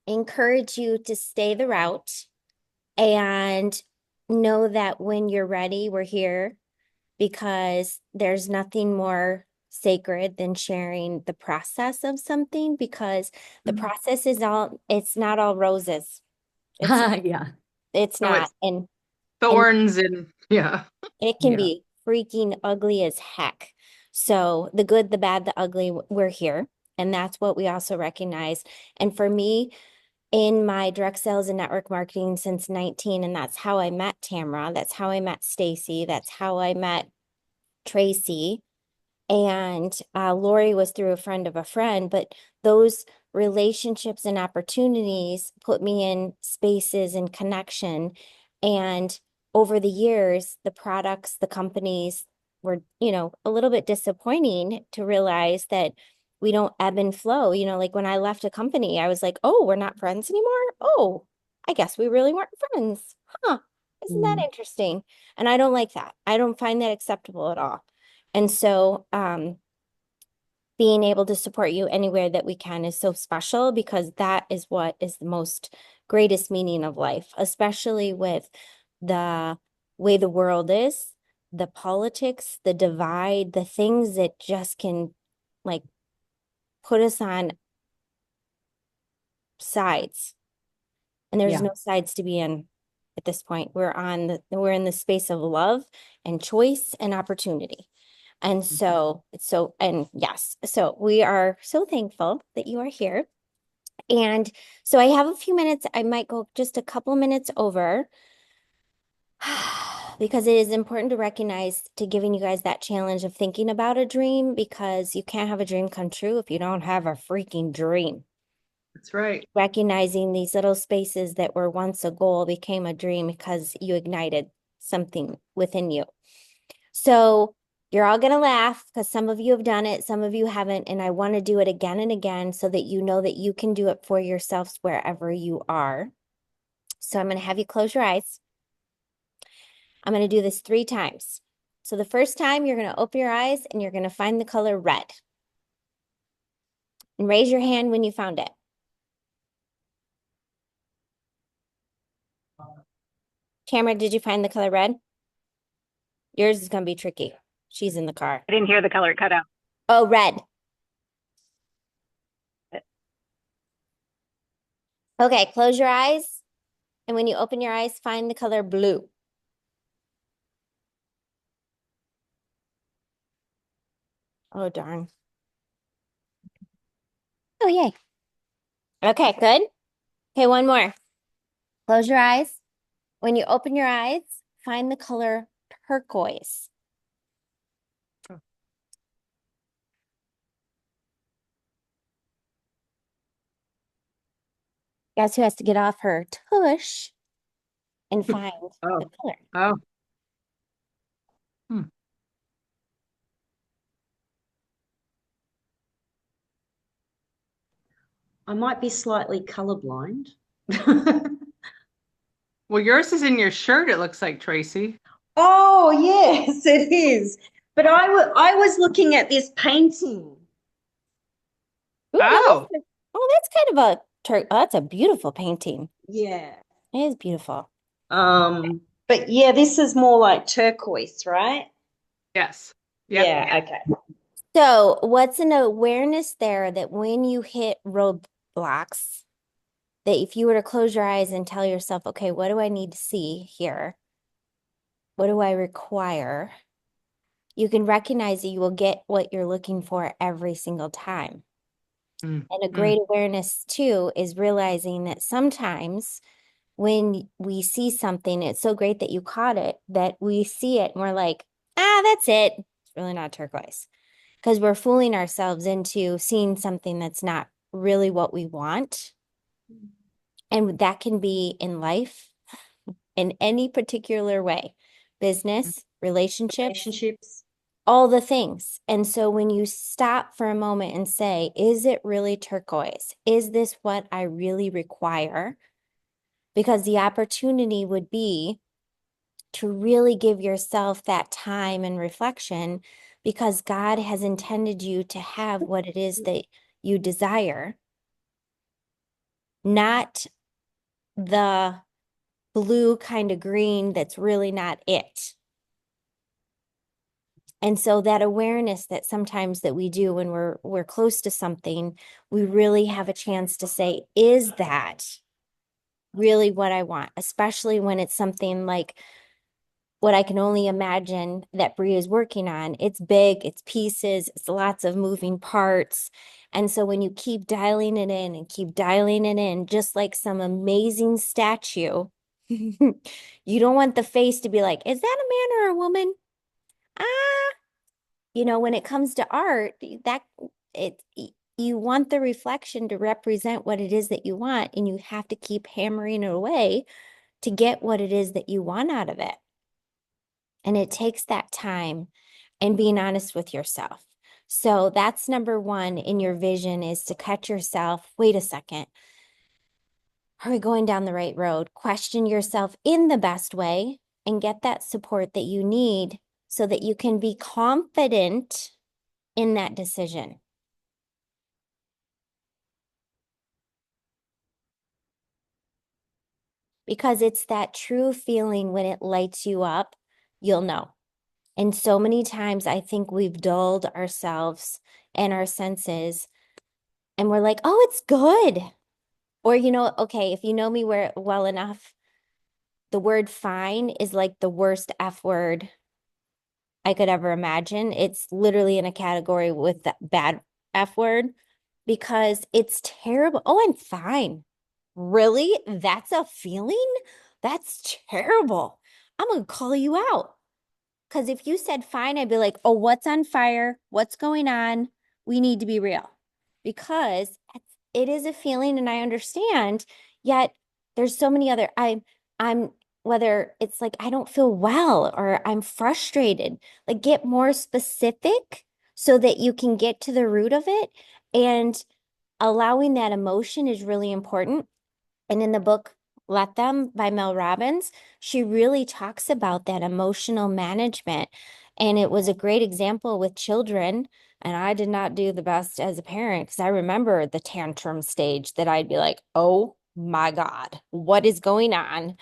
encourage you to stay the route and know that when you're ready, we're here because there's nothing more sacred than sharing the process of something because the process is it's not all roses. It's Yeah. it's So not. it's And thorns and yeah. it can Yeah. be freaking ugly as heck. So the good, the bad, the ugly, we're here. And that's what we also recognize. And for me, in my direct sales and network marketing since 19, and that's how I met Tamara. That's how I met Stacy. That's how I met Tracy. And Lori was through a friend of a friend, but those relationships and opportunities put me in spaces and connection. And over the years, the products, the companies were, a little bit disappointing to realize that we don't ebb and flow. Like when I left a company, I was like, oh, we're not friends anymore. Oh, I guess we really weren't friends. Huh. Isn't that Mm. interesting? And I don't like that. I don't find that acceptable at all. And so, being able to support you anywhere that we can is so special because that is what is the most greatest meaning of life, especially with the way the world is, the politics, the divide, the things that just can like put us on sides. And there's Yeah. no sides to be in at this point. We're in the space of love and choice and opportunity. And and yes, so we are so thankful that you are here. And so I have a few minutes. I might go just a couple minutes over because it is important to recognize to giving you guys that challenge of thinking about a dream because you can't have a dream come true if you don't have a freaking dream. That's right. Recognizing these little spaces that were once a goal became a dream because you ignited something within you. So you're all going to laugh because some of you have done it, some of you haven't. And I want to do it again and again so that you know that you can do it for yourselves wherever you are. So I'm going to have you close your eyes. I'm going to do this 3 times. So the first time you're going to open your eyes and you're going to find the color red. And raise your hand when you found it. Tamara, did you find the color red? Yours is going to be tricky. She's in the car. I didn't hear the color cut out. Oh, red. Okay, close your eyes. And when you open your eyes, find the color blue. Oh, darn. Oh, yay. Okay, good. Okay, one more. Close your eyes. When you open your eyes, find the color turquoise. Guess who has to get off her tush and find the Oh, color? oh. Hmm. I might be slightly colorblind. Well, yours is in your shirt, it looks like, Tracy. Oh, yes, it is. But I was looking at this painting. Ooh, Oh, that's kind of a oh, that's a beautiful painting. Yeah. It is beautiful. But yeah, this is more like turquoise, right? yes. Yep. Yeah, okay. So, what's an awareness there that when you hit roadblocks, that if you were to close your eyes and tell yourself, okay, what do I need to see here? What do I require? You can recognize that you will get what you're looking for every single time. And a Mm. great awareness too is realizing that sometimes when we see something, it's so great that you caught it, that we see it and we're like, ah, that's it. It's really not turquoise. Because we're fooling ourselves into seeing something that's not really what we want. And that can be in life in any particular way, business, relationships, Relationships. all the things. And so when you stop for a moment and say, is it really turquoise? Is this what I really require? Because the opportunity would be to really give yourself that time and reflection because God has intended you to have what it is that you desire, not the blue kind of green that's really not it. And so that awareness that sometimes that we do when we're close to something, we really have a chance to say, is that really what I want? Especially when it's something like what I can only imagine that Brie is working on. It's big, it's pieces, it's lots of moving parts. And so when you keep dialing it in and keep dialing it in, just like some amazing statue, you don't want the face to be like, is that a man or a woman? Ah, when it comes to art, that it you want the reflection to represent what it is that you want, and you have to keep hammering it away to get what it is that you want out of it. And it takes that time and being honest with yourself. So that's number one in your vision is to catch yourself. Wait a second. Are we going down the right road? Question yourself in the best way and get that support that you need so that you can be confident in that decision. Because it's that true feeling when it lights you up, you'll know. And so many times I think we've dulled ourselves and our senses and we're like, oh, it's good. Or, okay, if you know me well enough, the word fine is like the worst F word I could ever imagine. It's literally in a category with that bad F word because it's terrible. Oh, I'm fine. Really? That's a feeling? That's terrible. I'm going to call you out. Because if you said fine, I'd be like, oh, what's on fire? What's going on? We need to be real. Because it is a feeling and I understand, yet there's so many other I'm whether it's like I don't feel well or I'm frustrated, like get more specific so that you can get to the root of it. And allowing that emotion is really important. And in the book, Let Them by Mel Robbins, she really talks about that emotional management. And it was a great example with children. And I did not do the best as a parent because I remember the tantrum stage that I'd be like, oh my God, what is going on?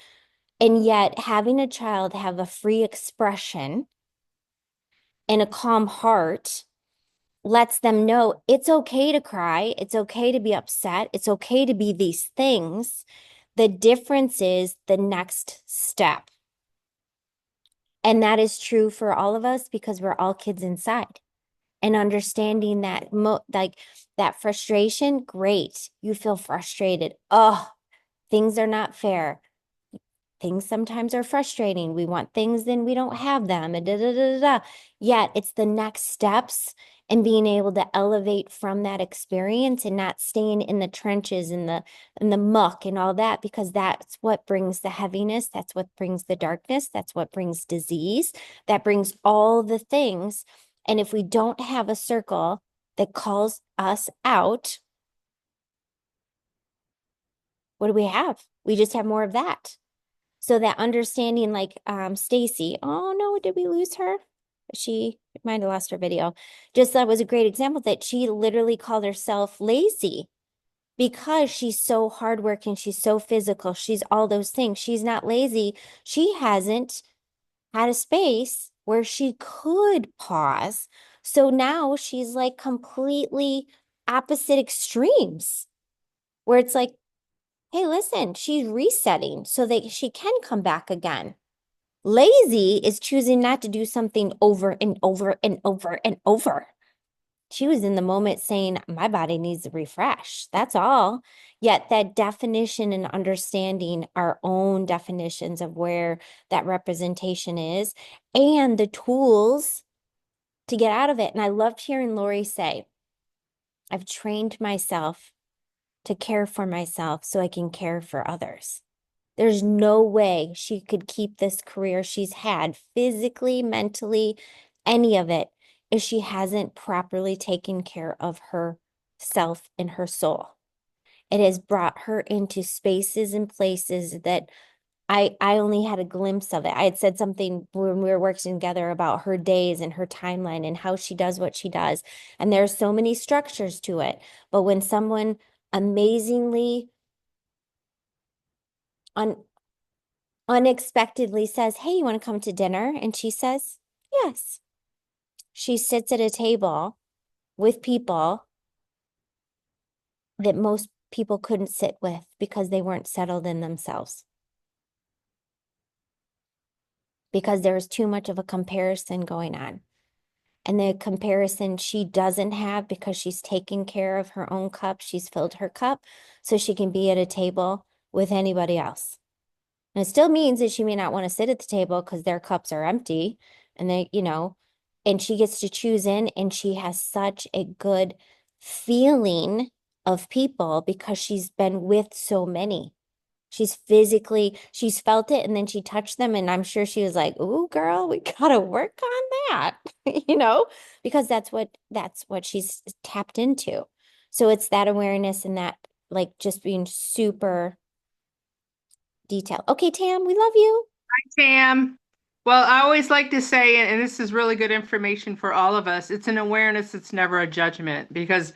And yet, having a child have a free expression and a calm heart lets them know it's okay to cry, it's okay to be upset, it's okay to be these things. The difference is the next step. And that is true for all of us because we're all kids inside. And understanding that like that frustration, great. You feel frustrated. Oh, things are not fair. Things sometimes are frustrating. We want things, then we don't have them. And da, da, da, da, da. Yet it's the next steps and being able to elevate from that experience and not staying in the trenches and the muck and all that, because that's what brings the heaviness. That's what brings the darkness. That's what brings disease. That brings all the things. And if we don't have a circle that calls us out, what do we have? We just have more of that. So that understanding, like Stacy, oh no, did we lose her? She might have lost her video. Just that was a great example that she literally called herself lazy because she's so hardworking, she's so physical, she's all those things. She's not lazy. She hasn't had a space where she could pause. So now she's like completely opposite extremes where it's like, hey, listen, she's resetting so that she can come back again. Lazy is choosing not to do something over and over and over and over. She was in the moment saying, my body needs a refresh. That's all. Yet that definition and understanding our own definitions of where that representation is and the tools to get out of it. And I loved hearing Lori say, I've trained myself to care for myself so I can care for others. There's no way she could keep this career she's had physically, mentally, any of it, if she hasn't properly taken care of herself and her soul. It has brought her into spaces and places that I only had a glimpse of it. I had said something when we were working together about her days and her timeline and how she does what she does. And there's so many structures to it. But when someone amazingly un unexpectedly says, hey, you want to come to dinner? And she says, yes. She sits at a table with people that most people couldn't sit with because they weren't settled in themselves. Because there was too much of a comparison going on. And the comparison she doesn't have because she's taking care of her own cup. She's filled her cup so she can be at a table with anybody else. And it still means that she may not want to sit at the table because their cups are empty and they, and she gets to choose in and she has such a good feeling of people because she's been with so many. She's felt it and then she touched them and I'm sure she was like, "Ooh, girl, we gotta work on that," because that's what she's tapped into. So it's that awareness and that like just being super detailed. Okay, Tam, we love you. Tam. Well, I always like to say, and this is really good information for all of us, it's an awareness, it's never a judgment. Because,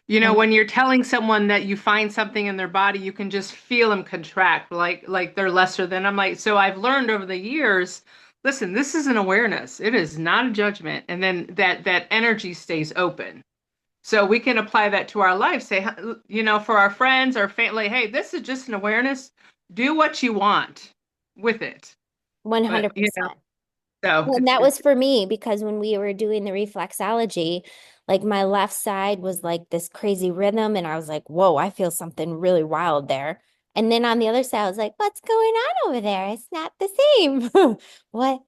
One, when you're telling someone that you find something in their body, you can just feel them contract, like they're lesser than. I'm like, so I've learned over the years, listen, this is an awareness. It is not a judgment. And then that energy stays open. So we can apply that to our life. Say, for our friends, our family, hey, this is just an awareness. Do what you want with it. But 100%. so Well, and it's that it's was for me because when we were doing the reflexology, like my left side was like this crazy rhythm, and I was like, whoa, I feel something really wild there. And then on the other side, I was like, what's going on over there? It's not the same. What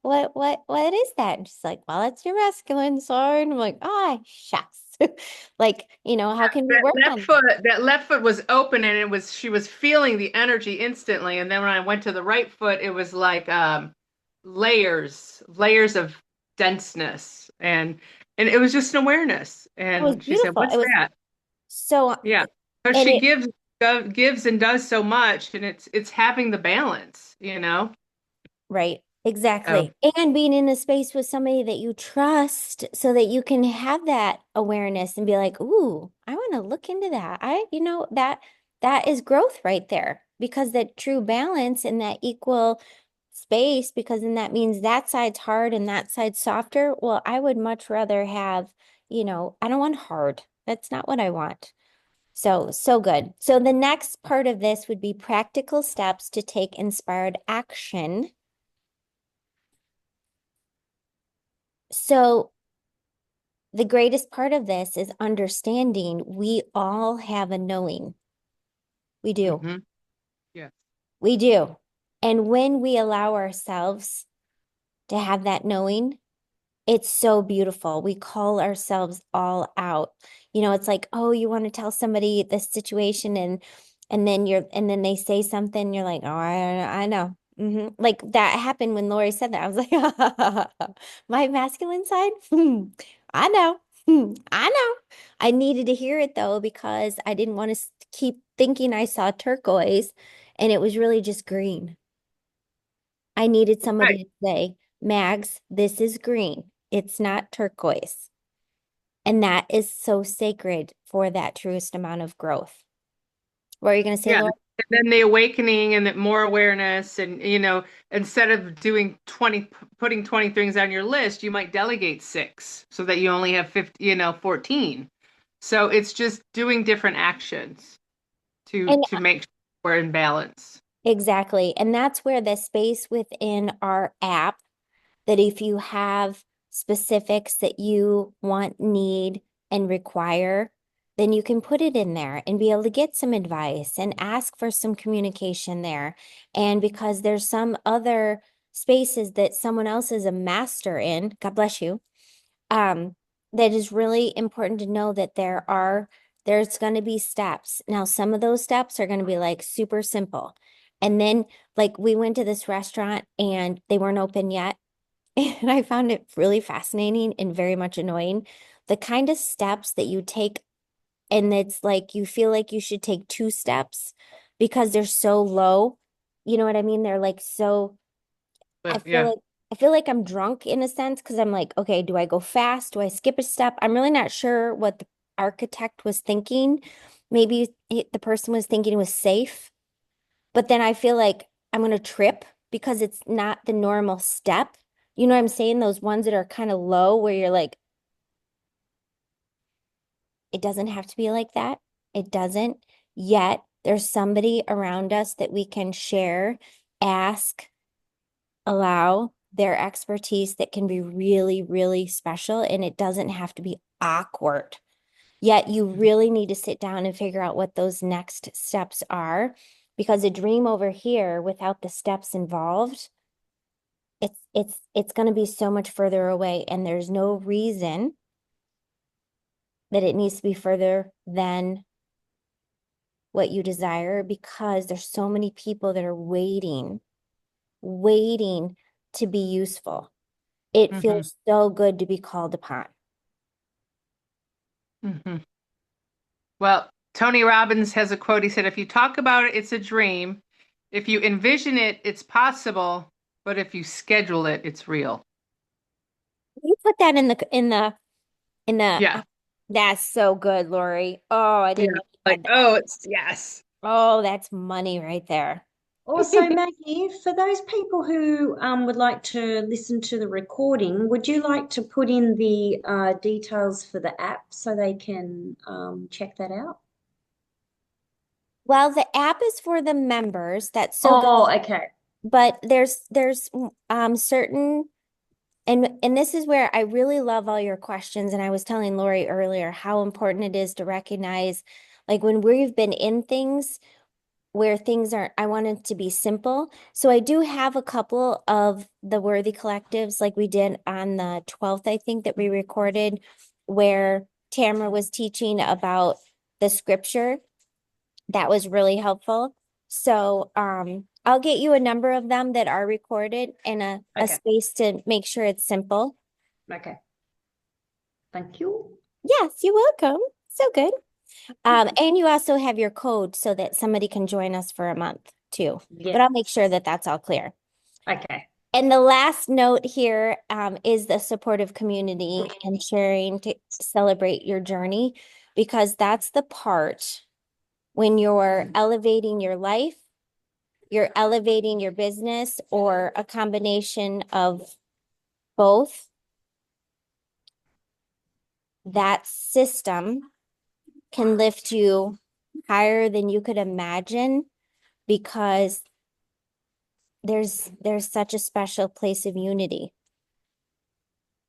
is that? And she's like, well, it's your masculine side. And I'm like, oh, shucks. Like, how can we that work left on foot. That left foot was open, and she was feeling the energy instantly. And then when I went to the right foot, it was like layers of denseness, and it was just an awareness. it was And she said, beautiful. It "What's was that?" so, Yeah, because and she it gives and does so much, and it's having the balance. Right, So exactly. And being in a space with somebody that you trust so that you can have that awareness and be like, ooh, I want to look into that. That is growth right there because that true balance and that equal space, because then that means that side's hard and that side's softer. Well, I would much rather have, I don't want hard. That's not what I want. So, so good. So the next part of this would be practical steps to take inspired action. So the greatest part of this is understanding we all have a knowing. We do. hmm yeah, We do. And when we allow ourselves to have that knowing, it's so beautiful. We call ourselves all out. It's like, oh, you want to tell somebody this situation and then they say something, you're like, oh, I know. Like that happened when Lori said that. I was like, my masculine side? I know. I know. I needed to hear it though because I didn't want to keep thinking I saw turquoise and it was really just green. I needed right. somebody to say, Mags, this is green. It's not turquoise. And that is so sacred for that truest amount of growth. What are you going to say, Yeah. Laura? And then the awakening and that more awareness and instead of doing 20 putting 20 things on your list, you might delegate 6 so that you only have 50, 14. So it's just doing different actions to And make sure we're in balance. exactly. And that's where the space within our app that if you have specifics that you want, need, and require, then you can put it in there and be able to get some advice and ask for some communication there. And because there's some other spaces that someone else is a master in, God bless you, um, that is really important to know that there's going to be steps. Now, some of those steps are going to be like super simple. And then, like, we went to this restaurant and they weren't open yet. And I found it really fascinating and very much annoying. The kind of steps that you take, and it's like you feel like you should take two steps because they're so low. You know what I mean? They're like so, I But feel yeah. like I feel like I'm drunk in a sense because I'm like, okay, do I go fast? Do I skip a step? I'm really not sure what the architect was thinking. Maybe the person was thinking it was safe, but then I feel like I'm gonna trip because it's not the normal step. You know what I'm saying? Those ones that are kind of low where you're like, it doesn't have to be like that. It doesn't. Yet there's somebody around us that we can share, ask, allow their expertise that can be really, really special. And it doesn't have to be awkward. Yet you really need to sit down and figure out what those next steps are. Because a dream over here without the steps involved, it's going to be so much further away. And there's no reason that it needs to be further than what you desire because there's so many people that are waiting to be useful. It Hmm. feels so good to be called upon. Hmm. Well, Tony Robbins has a quote. He said, if you talk about it, it's a dream. If you envision it, it's possible. But if you schedule it, it's real. You put that in the Yeah. that's so good, Lori. Oh, I Yeah. didn't know you Like, had that. oh, it's yes. Oh, that's money right there. Also, Maggie, for those people who would like to listen to the recording, would you like to put in the details for the app so they can check that out? Well, the app is for the members. That's so good. Oh, okay. But there's certain and this is where I really love all your questions. And I was telling Lori earlier how important it is to recognize like when we've been in things where things aren't, I want it to be simple. So I do have a couple of the Worthy Collectives, like we did on the 12th, I think, that we recorded, where Tamara was teaching about the scripture. That was really helpful. So I'll get you a number of them that are recorded and a Okay. space to make sure it's simple. Okay. Thank you. Yes, you're welcome. So good. And you also have your code so that somebody can join us for a month too. Yeah. But I'll make sure that that's all clear. Okay. And the last note here is the supportive community and sharing to celebrate your journey, because that's the part when you're elevating your life, you're elevating your business, or a combination of both. That system can lift you higher than you could imagine because there's such a special place of unity.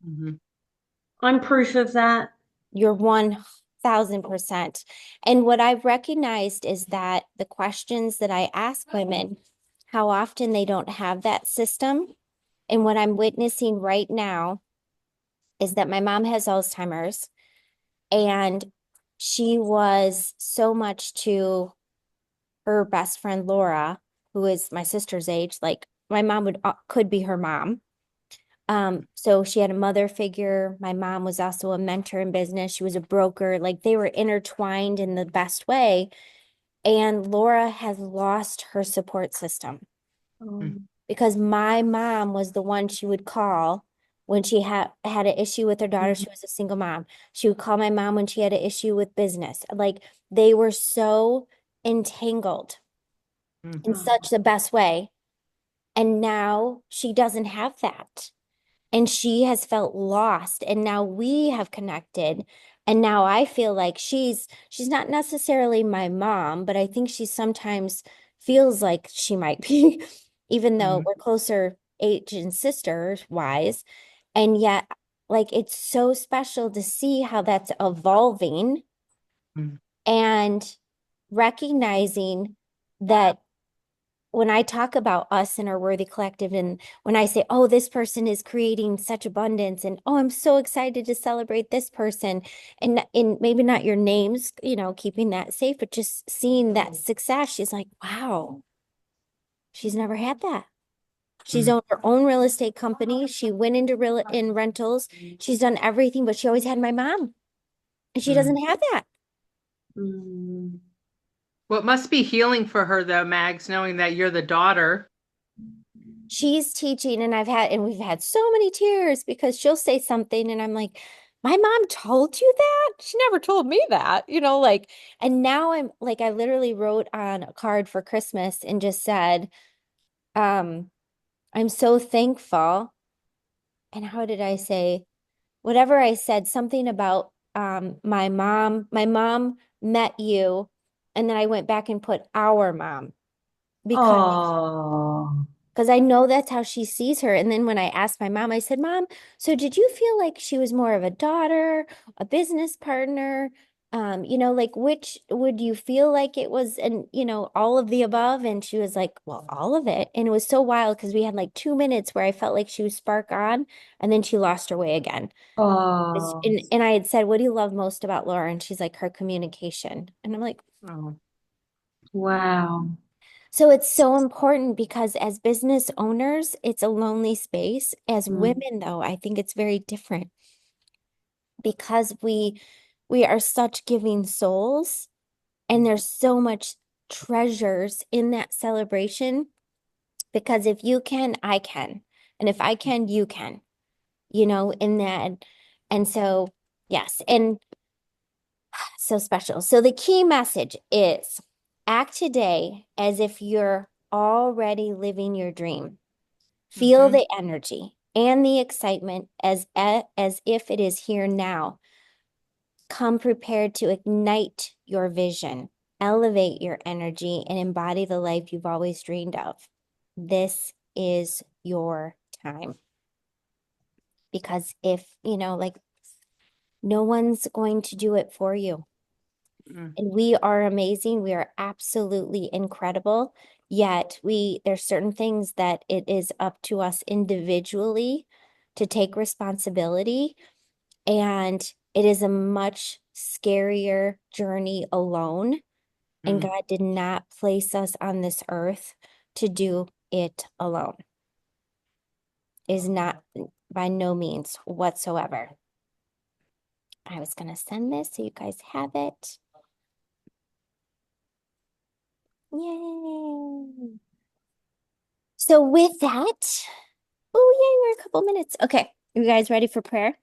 Hmm. I'm proof of that. You're 1000%. And what I've recognized is that the questions that I ask women, how often they don't have that system. And what I'm witnessing right now is that my mom has Alzheimer's and she was so much to her best friend Laura, who is my sister's age, like my mom could be her mom. So she had a mother figure. My mom was also a mentor in business. She was a broker. Like they were intertwined in the best way. And Laura has lost her support system Um, because my mom was the one she would call when she had an issue with her daughter. She was a single mom. She would call my mom when she had an issue with business. Like they were so entangled in Hmm. such the best way. And now she doesn't have that. And she has felt lost, and now we have connected, and now I feel like she's not necessarily my mom, but I think she sometimes feels like she might be even though Hmm. we're closer age and sisters wise. And yet like it's so special to see how that's evolving Mm. and recognizing that when I talk about us and our worthy collective, and when I say, oh, this person is creating such abundance, and oh, I'm so excited to celebrate this person, and maybe not your names, keeping that safe, but just seeing that success, she's like, wow, she's never had that. She's Mm. owned her own real estate company. She went into in rentals. She's done everything, but she always had my mom, and she Mm. doesn't have that. Mm. Well, it must be healing for her though, Mags, knowing that you're the daughter. She's teaching, and we've had so many tears because she'll say something and I'm like, my mom told you that? She never told me that, like, and now I'm like, I literally wrote on a card for Christmas and just said, um, I'm so thankful. And how did I say, whatever I said, something about my mom met you, and then I went back and put our mom because Oh, I know that's how she sees her. And then when I asked my mom, I said, Mom, so did you feel like she was more of a daughter, a business partner? Like which would you feel like it was, and all of the above? And she was like, well, all of it. And it was so wild because we had like 2 minutes where I felt like she was spark on, and then she lost her way again. oh, And I had said, what do you love most about Laura? And she's like, her communication. And I'm like, Oh. wow. so it's so important because as business owners, it's a lonely space. As Mm, women, though, I think it's very different because we are such giving souls, and there's so much treasures in that celebration, because if you can, I can. And if I can, you can, in that. And so, yes, and so special. So the key message is act today as if you're already living your dream. Feel Mm-hmm. the energy and the excitement as if it is here now. Come prepared to ignite your vision, elevate your energy, and embody the life you've always dreamed of. This is your time. Because if, like, no one's going to do it for you. Mm. And we are amazing. We are absolutely incredible. Yet there's certain things that it is up to us individually to take responsibility. And it is a much scarier journey alone. And Mm. God did not place us on this earth to do it alone. Is not by no means whatsoever. I was going to send this so you guys have it. Yay. So with that, oh yay, we're a couple minutes. Okay, you guys ready for prayer?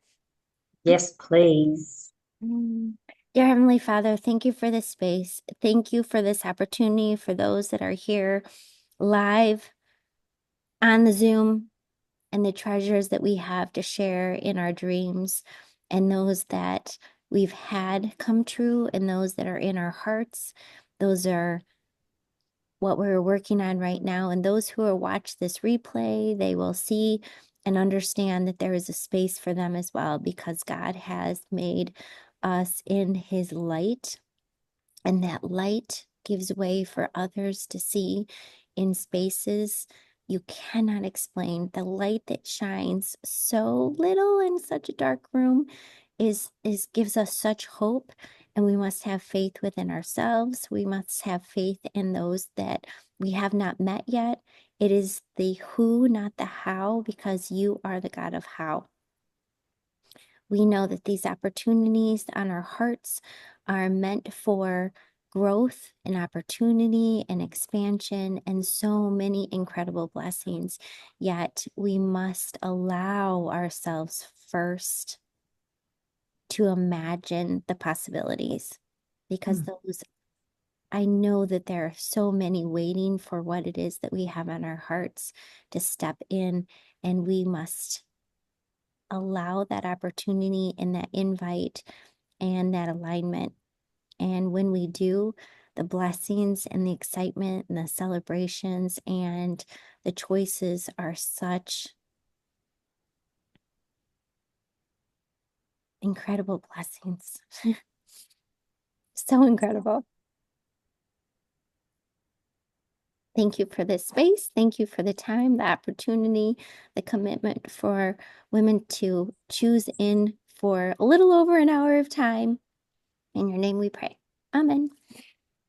yes, please. Mm. Dear Heavenly Father, thank you for this space. Thank you for this opportunity for those that are here live on the Zoom, and the treasures that we have to share in our dreams, and those that we've had come true, and those that are in our hearts. Those are what we're working on right now. And those who will watch this replay, they will see and understand that there is a space for them as well, because God has made us in his light, and that light gives way for others to see in spaces you cannot explain. The light that shines so little in such a dark room is gives us such hope, and we must have faith within ourselves. We must have faith in those that we have not met yet. It is the who, not the how, because you are the God of how. We know that these opportunities on our hearts are meant for growth and opportunity and expansion and so many incredible blessings. Yet we must allow ourselves first to imagine the possibilities, because Mm. those, I know that there are so many waiting for what it is that we have on our hearts to step in, and we must allow that opportunity and that invite and that alignment. And when we do, the blessings and the excitement and the celebrations and the choices are such incredible blessings. So incredible. Thank you for this space. Thank you for the time, the opportunity, the commitment for women to choose in for a little over an hour of time. In your name we pray. Amen.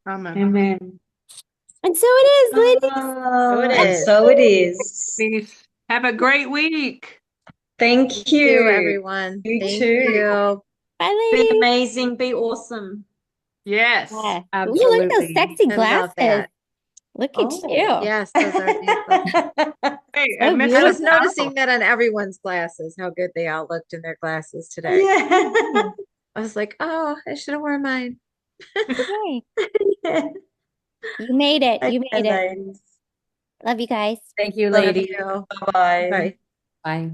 Amen. Amen. And so it is, ladies. So it And is. so it is. Please have a great week. Thank Thank you, you. everyone. You Thank too. you. Bye, Be ladies. amazing. Be awesome. Yes. Yeah. Ooh, look at those Absolutely. sexy I love glasses. that. Look at Oh. you. Yes, those are beautiful. Hey, So and I Mr. was beautiful. noticing that on everyone's glasses, how good they all looked in their glasses today. Yeah. I was like, oh, I should have worn mine. Yay. Yeah. You made it. You Okay, made it. ladies. Love you guys. Thank you, Love Love lady. you. you. Bye-bye. Bye. Bye.